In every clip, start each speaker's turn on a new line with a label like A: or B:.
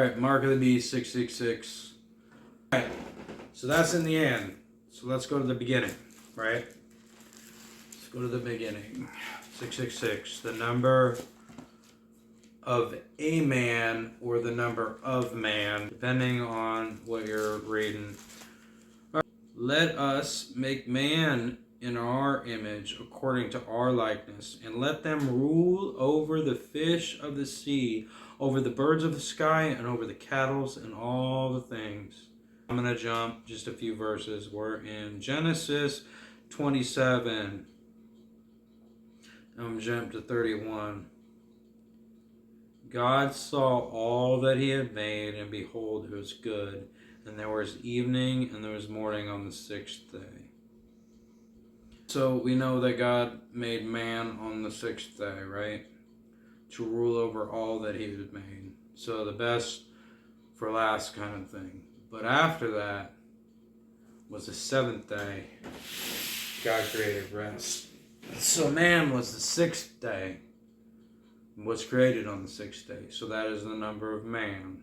A: Alright, Mark of the Beast 666. Alright, so that's in the end. So let's go to the beginning, right? Let's go to the beginning. 666, the number of a man or the number of man, depending on what you're reading. Right. Let us make man in our image according to our likeness, and let them rule over the fish of the sea, over the birds of the sky, and over the cattle and all the things. I'm going to jump just a few verses. We're in Genesis 27. I'm going to jump to 31. God saw all that he had made, and behold, it was good. And there was evening and there was morning on the sixth day. So we know that God made man on the sixth day, right? To rule over all that he had made. So the best for last kind of thing. But after that was the seventh day. God created rest. So man was the sixth day. Was created on the sixth day. So that is the number of man.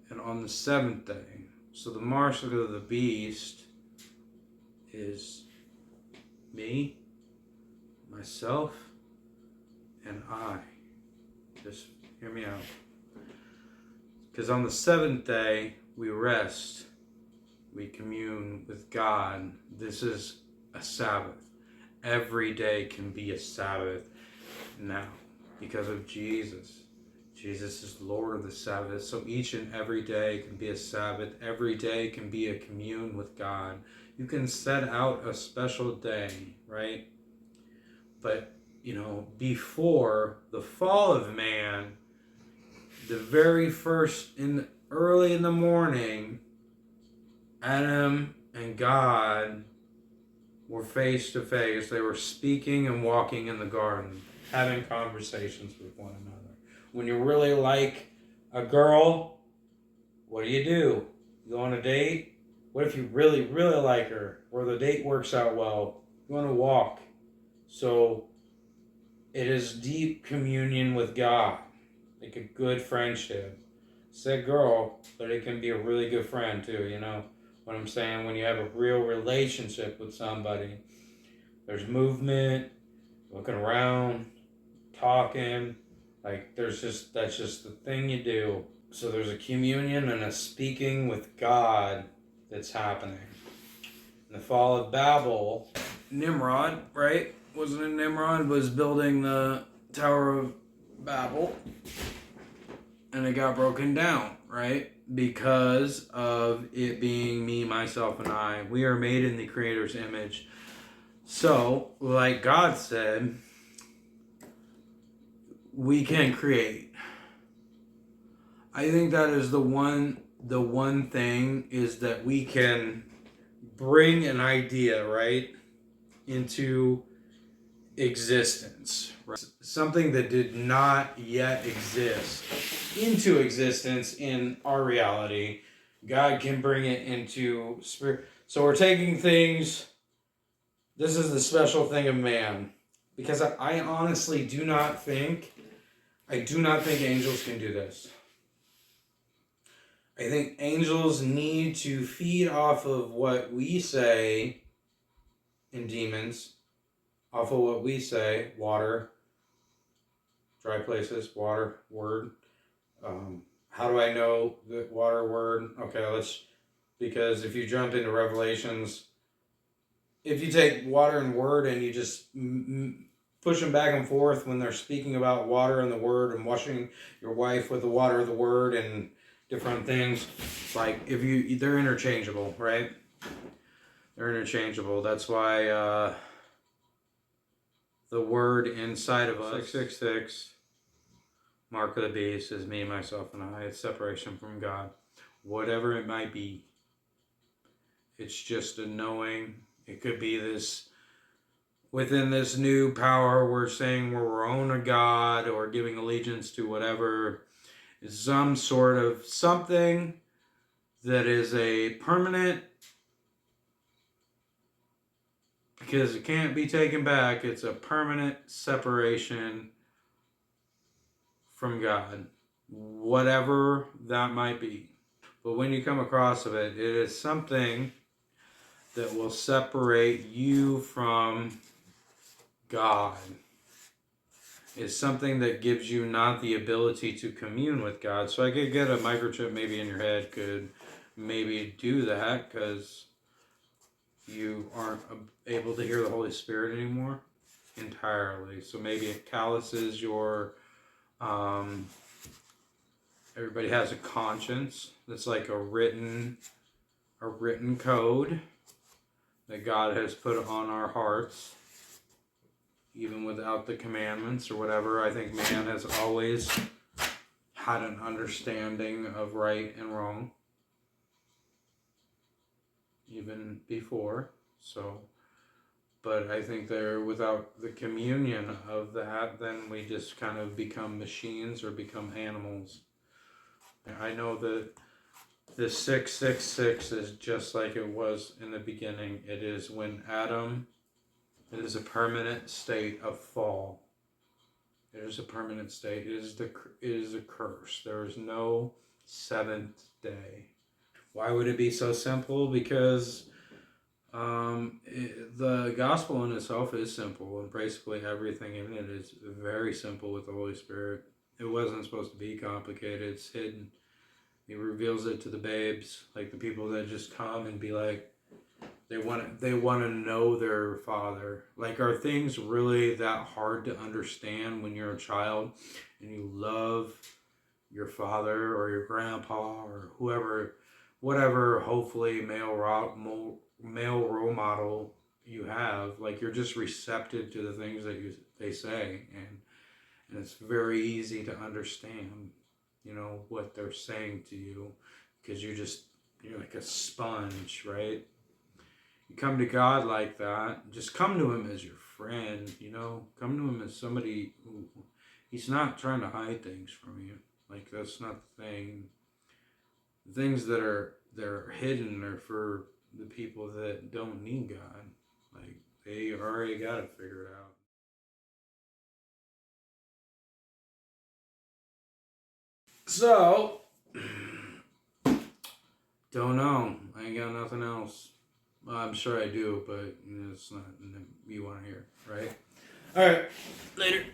A: And on the seventh day. So the mark of the beast is me, myself, and I. Just hear me out. Because on the seventh day, we rest. We commune with God. This is a Sabbath. Every day can be a Sabbath now because of Jesus. Jesus is Lord of the Sabbath. So each and every day can be a Sabbath. Every day can be a commune with God. You can set out a special day, right? But, before the fall of man, the very first, early in the morning, Adam and God were face to face. They were speaking and walking in the garden, having conversations with one another. When you really like a girl, what do? You go on a date? What if you really, really like her, or the date works out well? You want to walk. So it is deep communion with God, like a good friendship. It's a girl, but it can be a really good friend too, you know what I'm saying? When you have a real relationship with somebody, there's movement, looking around, talking, that's just the thing you do. So there's a communion and a speaking with God that's happening. In the fall of Babel, Nimrod, right? Wasn't it Nimrod was building the Tower of Babel, and it got broken down, right? Because of it being me, myself, and I. We are made in the Creator's image. So, like God said, we can create. I think that is the one thing is that we can bring an idea, right, into existence. Right? Something that did not yet exist into existence in our reality. God can bring it into spirit. So we're taking things. This is the special thing of man. Because I honestly do not think angels can do this. I think angels need to feed off of what we say, and demons, off of what we say, water, dry places, water, word. How do I know that water, word? Okay, because if you jump into Revelations, if you take water and word and you just push them back and forth when they're speaking about water and the word and washing your wife with the water of the word and different things, they're interchangeable, right? They're interchangeable. That's why the word inside of us, 666, mark of the beast, is me, myself, and I. It's separation from God. Whatever it might be. It's just a knowing. It could be this, within this new power, we're saying we're own a God or giving allegiance to whatever. Is some sort of something that is a permanent, because it can't be taken back. It's a permanent separation from God. whatever that might be. But when you come across of it, it is something that will separate you from God. It's something that gives you not the ability to commune with God. So I could get a microchip maybe in your head could maybe do that, because you aren't able to hear the Holy Spirit anymore entirely. So maybe it calluses your everybody has a conscience that's like a written code that God has put on our hearts, even without the commandments or whatever. I think man has always had an understanding of right and wrong, even before. So, but I think there, without the communion of that, then we just kind of become machines or become animals. I know that the 666 is just like it was in the beginning. It is when Adam, it is a permanent state of fall. It is a permanent state. It is a curse. There is no seventh day. Why would it be so simple? Because the gospel in itself is simple, and basically everything in it is very simple with the Holy Spirit. It wasn't supposed to be complicated. It's hidden. He reveals it to the babes, like the people that just come and be like, they want to know their Father. Like, are things really that hard to understand when you're a child and you love your father or your grandpa or whoever, whatever, hopefully male role model you have? Like, you're just receptive to the things that they say, and it's very easy to understand, what they're saying to you, because you're like a sponge, right? You come to God like that, just come to him as your friend, come to him as somebody who, he's not trying to hide things from you. Like, that's not the thing. The things they're hidden are for the people that don't need God. Like, they already got it figured out. So, don't know. I ain't got nothing else. Well, I'm sure I do, but it's not you want to hear, right? All right. Later.